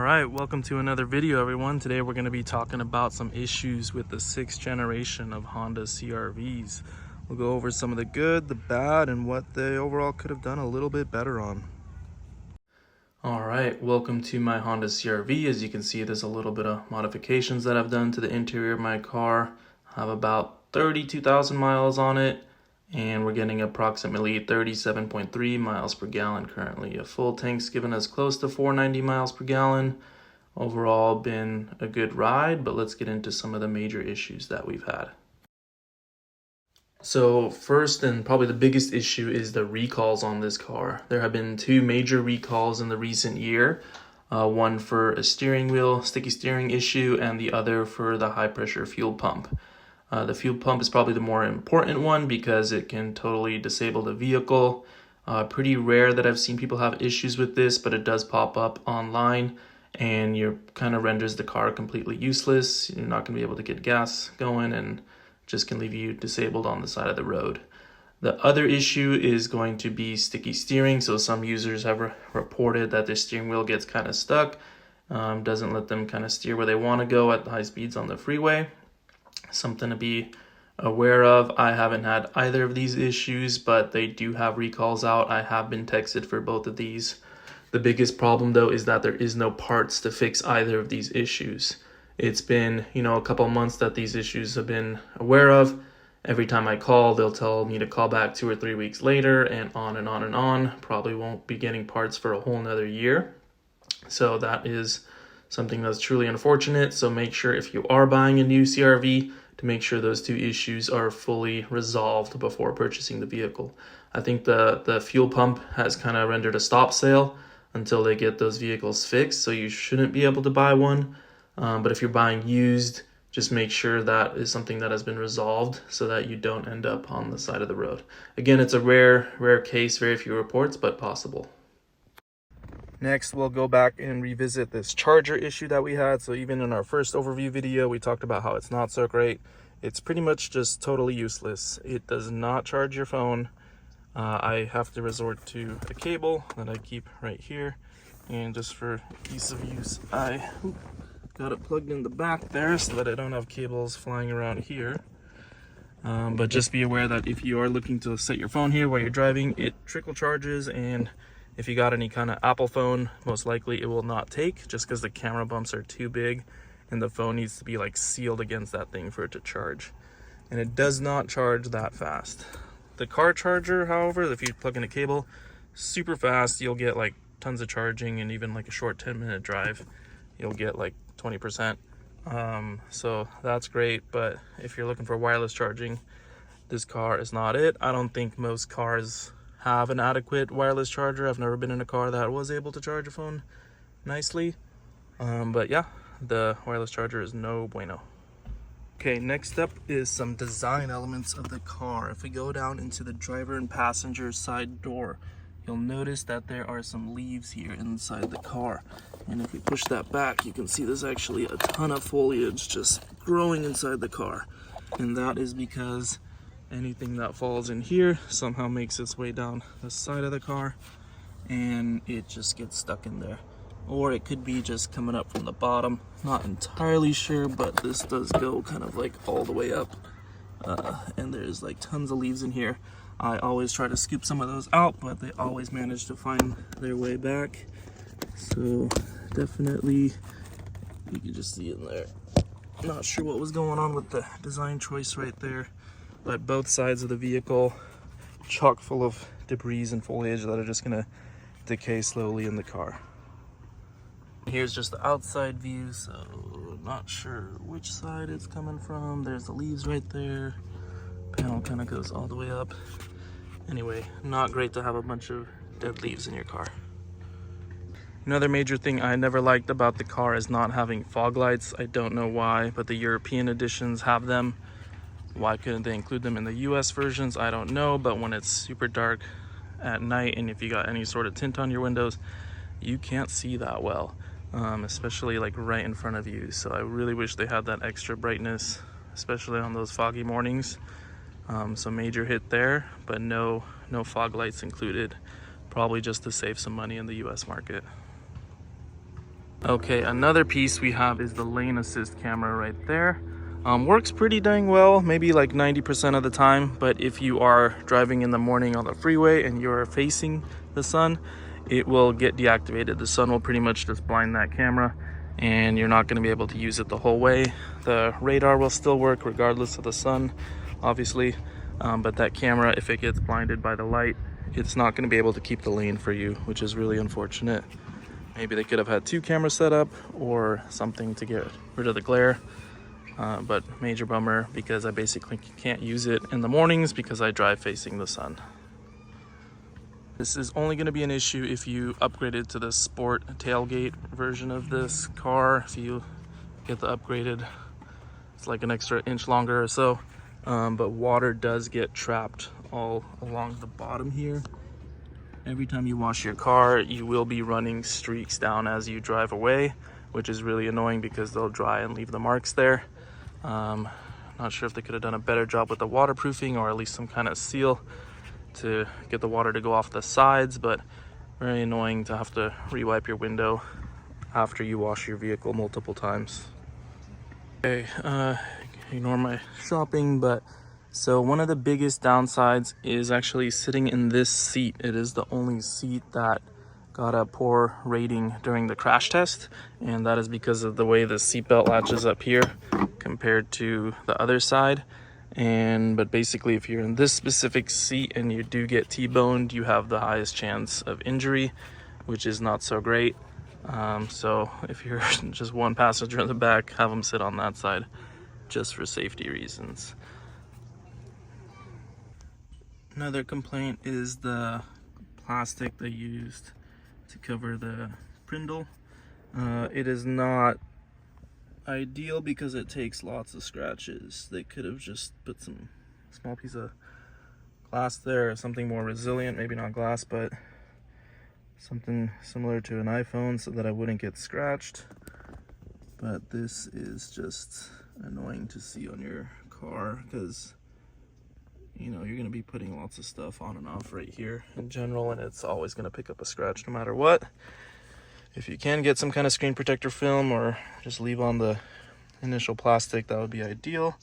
Alright, welcome to another video, everyone. Today we're going to be talking about some issues with the 6th generation of Honda CR-Vs. We'll go over some of the good, the bad, and what they overall could have done a little bit better on. Alright, welcome to my Honda CR-V. As you can see, there's a little bit of modifications that I've done to the interior of my car. I have about 32,000 miles on it, and we're getting approximately 37.3 miles per gallon currently. A full tank's given us close to 490 miles per gallon. Overall, been a good ride, but let's get into some of the major issues that we've had. So first, and probably the biggest issue, is the recalls on this car. There have been 2 major recalls in the recent year. One for a steering wheel sticky steering issue, and the other for the high pressure fuel pump. The fuel pump is probably the more important one because it can totally disable the vehicle. Pretty rare that I've seen people have issues with this, but it does pop up online, and it kind of renders the car completely useless. You're not going to be able to get gas going, and just can leave you disabled on the side of the road. The other issue is going to be sticky steering. So some users have reported that their steering wheel gets kind of stuck, doesn't let them kind of steer where they want to go at high speeds on the freeway. Something to be aware of. I haven't had either of these issues, but they do have recalls out. I have been texted for both of these. The biggest problem though is that there is no parts to fix either of these issues. It's been, a couple months that these issues have been aware of. Every time I call, they'll tell me to call back 2 or 3 weeks later, and on and on and on. Probably won't be getting parts for a whole nother year. So that is something that's truly unfortunate. So make sure, if you are buying a new CR-V, to make sure those 2 issues are fully resolved before purchasing the vehicle. I think the fuel pump has kind of rendered a stop sale until they get those vehicles fixed, so you shouldn't be able to buy one. But if you're buying used, just make sure that is something that has been resolved so that you don't end up on the side of the road. Again, it's a rare case, very few reports, but possible. Next, we'll go back and revisit this charger issue that we had. So even in our first overview video, we talked about how it's not so great. It's pretty much just totally useless. It does not charge your phone. I have to resort to a cable that I keep right here. And just for ease of use, I got it plugged in the back there so that I don't have cables flying around here. But just be aware that if you are looking to set your phone here while you're driving, it trickle charges, and if you got any kind of Apple phone, most likely it will not take, just because the camera bumps are too big and the phone needs to be like sealed against that thing for it to charge. And it does not charge that fast. The car charger, however, if you plug in a cable, super fast. You'll get like tons of charging, and even like a short 10-minute drive, you'll get like 20%. So that's great. But if you're looking for wireless charging, this car is not it. I don't think most cars have an adequate wireless charger. I've never been in a car that was able to charge a phone nicely. But yeah, the wireless charger is no bueno. Okay, next up is some design elements of the car. If we go down into the driver and passenger side door, you'll notice that there are some leaves here inside the car. And if we push that back, you can see there's actually a ton of foliage just growing inside the car. And that is because anything that falls in here somehow makes its way down the side of the car, and it just gets stuck in there. Or it could be just coming up from the bottom. Not entirely sure, but this does go kind of like all the way up. And there's like tons of leaves in here. I always try to scoop some of those out, but they always manage to find their way back. So definitely, you can just see in there. Not sure what was going on with the design choice right there, but both sides of the vehicle chock full of debris and foliage that are just gonna decay slowly in the car. Here's just the outside view, so not sure which side it's coming from. There's the leaves right there. Panel kind of goes all the way up. Anyway, not great to have a bunch of dead leaves in your car. Another major thing I never liked about the car is not having fog lights. I don't know why, but the European editions have them. Why couldn't they include them in the US versions? I don't know, but when it's super dark at night and if you got any sort of tint on your windows, you can't see that well, especially like right in front of you. So I really wish they had that extra brightness, especially on those foggy mornings. So major hit there, but no fog lights included, probably just to save some money in the US market. Okay, another piece we have is the lane assist camera right there. Works pretty dang well, maybe like 90% of the time, but if you are driving in the morning on the freeway and you're facing the sun, it will get deactivated. The sun will pretty much just blind that camera and you're not going to be able to use it the whole way. The radar will still work regardless of the sun, obviously, but that camera, if it gets blinded by the light, it's not going to be able to keep the lane for you, which is really unfortunate. Maybe they could have had 2 cameras set up or something to get rid of the glare, but major bummer because I basically can't use it in the mornings because I drive facing the sun. This is only going to be an issue if you upgraded to the sport tailgate version of this car. If you get the upgraded, it's like an extra inch longer or so, but water does get trapped all along the bottom here. Every time you wash your car, you will be running streaks down as you drive away, which is really annoying because they'll dry and leave the marks there. Not sure if they could have done a better job with the waterproofing or at least some kind of seal to get the water to go off the sides, but very annoying to have to re-wipe your window after you wash your vehicle multiple times. Okay, ignore my shopping, but so one of the biggest downsides is actually sitting in this seat. It is the only seat that got a poor rating during the crash test, and that is because of the way the seatbelt latches up here compared to the other side. But basically, if you're in this specific seat and you do get T-boned, you have the highest chance of injury, which is not so great. So if you're just one passenger in the back, have them sit on that side just for safety reasons. Another complaint is the plastic they used to cover the brindle. It is not ideal because it takes lots of scratches. They could have just put some small piece of glass there, or something more resilient, maybe not glass, but something similar to an iPhone so that I wouldn't get scratched. But this is just annoying to see on your car because, you know, you're going to be putting lots of stuff on and off right here in general, and it's always going to pick up a scratch no matter what. If you can get some kind of screen protector film or just leave on the initial plastic, that would be ideal.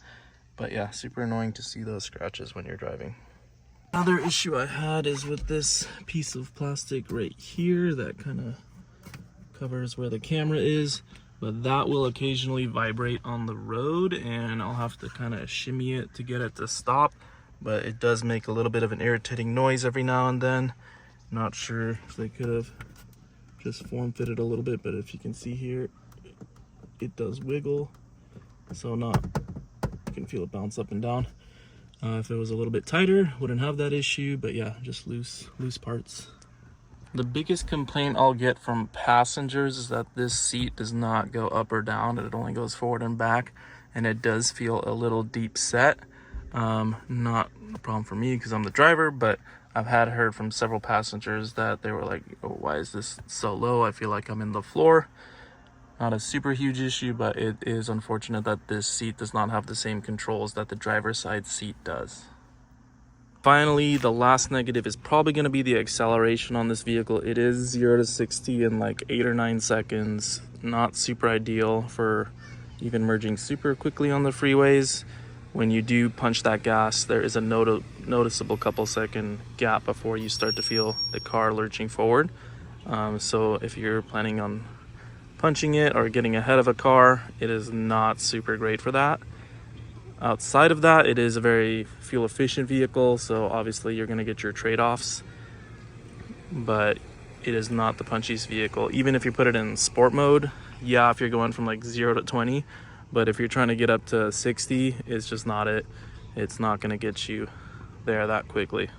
But yeah, super annoying to see those scratches when you're driving. Another issue I had is with this piece of plastic right here that kind of covers where the camera is, but that will occasionally vibrate on the road and I'll have to kind of shimmy it to get it to stop. But it does make a little bit of an irritating noise every now and then. Not sure if they could have just form fitted a little bit, but if you can see here, it does wiggle. So you can feel it bounce up and down. If it was a little bit tighter, wouldn't have that issue, but yeah, just loose parts. The biggest complaint I'll get from passengers is that this seat does not go up or down. It only goes forward and back, and it does feel a little deep set. Not a problem for me because I'm the driver, but I've heard from several passengers that they were like, oh, why is this so low? I feel like I'm in the floor. Not a super huge issue, but it is unfortunate that this seat does not have the same controls that the driver's side seat does. Finally, the last negative is probably going to be the acceleration on this vehicle. It is 0 to 60 in like 8 or 9 seconds. Not super ideal for even merging super quickly on the freeways. When you do punch that gas, there is a noticeable couple second gap before you start to feel the car lurching forward. So if you're planning on punching it or getting ahead of a car, it is not super great for that. Outside of that, it is a very fuel efficient vehicle, so obviously you're going to get your trade-offs, but it is not the punchiest vehicle. Even if you put it in sport mode, yeah, if you're going from like 0 to 20, but if you're trying to get up to 60, it's just not it. It's not going to get you there that quickly.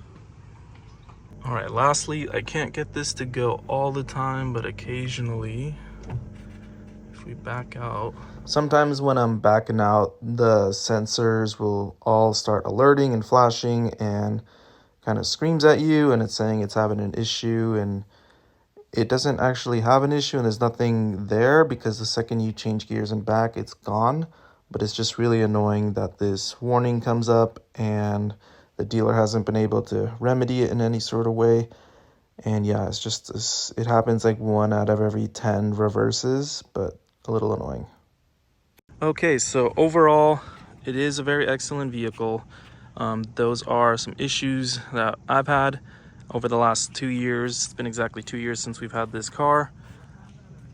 All right, lastly, I can't get this to go all the time, but occasionally, if we back out, sometimes when I'm backing out, the sensors will all start alerting and flashing and kind of screams at you, and it's saying it's having an issue, and it doesn't actually have an issue, and there's nothing there because the second you change gears and back, it's gone. But it's just really annoying that this warning comes up and the dealer hasn't been able to remedy it in any sort of way. And yeah, it happens like 1 out of every 10 reverses, but a little annoying. Okay, so overall, it is a very excellent vehicle. Those are some issues that I've had over the last 2 years. It's been exactly 2 years since we've had this car.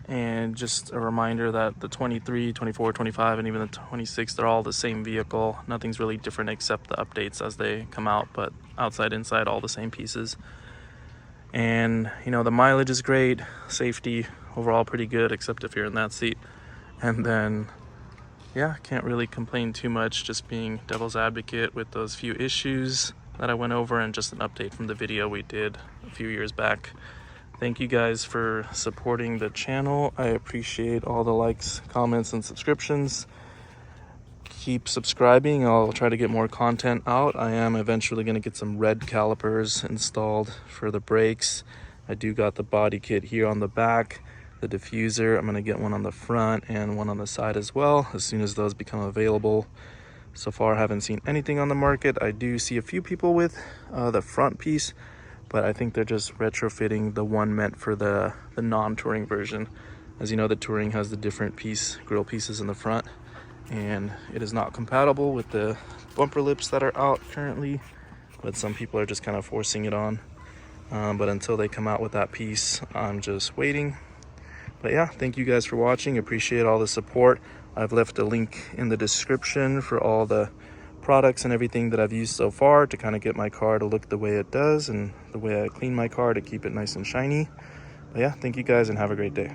And just a reminder that the 23, 24, 25, and even the 26, they're all the same vehicle. Nothing's really different except the updates as they come out, but outside, inside, all the same pieces. And, you know, the mileage is great, safety overall pretty good, except if you're in that seat. And then, yeah, can't really complain too much, just being devil's advocate with those few issues that I went over and just an update from the video we did a few years back. Thank you guys for supporting the channel. I appreciate all the likes, comments, and subscriptions. Keep subscribing. I'll try to get more content out. I am eventually going to get some red calipers installed for the brakes. I do got the body kit here on the back, the diffuser. I'm going to get one on the front and one on the side as well as soon as those become available. So far, I haven't seen anything on the market. I do see a few people with the front piece, but I think they're just retrofitting the one meant for the non-touring version. As you know, the touring has the different grill pieces in the front, and it is not compatible with the bumper lips that are out currently, but some people are just kind of forcing it on. But until they come out with that piece, I'm just waiting. But yeah, thank you guys for watching. Appreciate all the support. I've left a link in the description for all the products and everything that I've used so far to kind of get my car to look the way it does and the way I clean my car to keep it nice and shiny. But yeah, thank you guys and have a great day.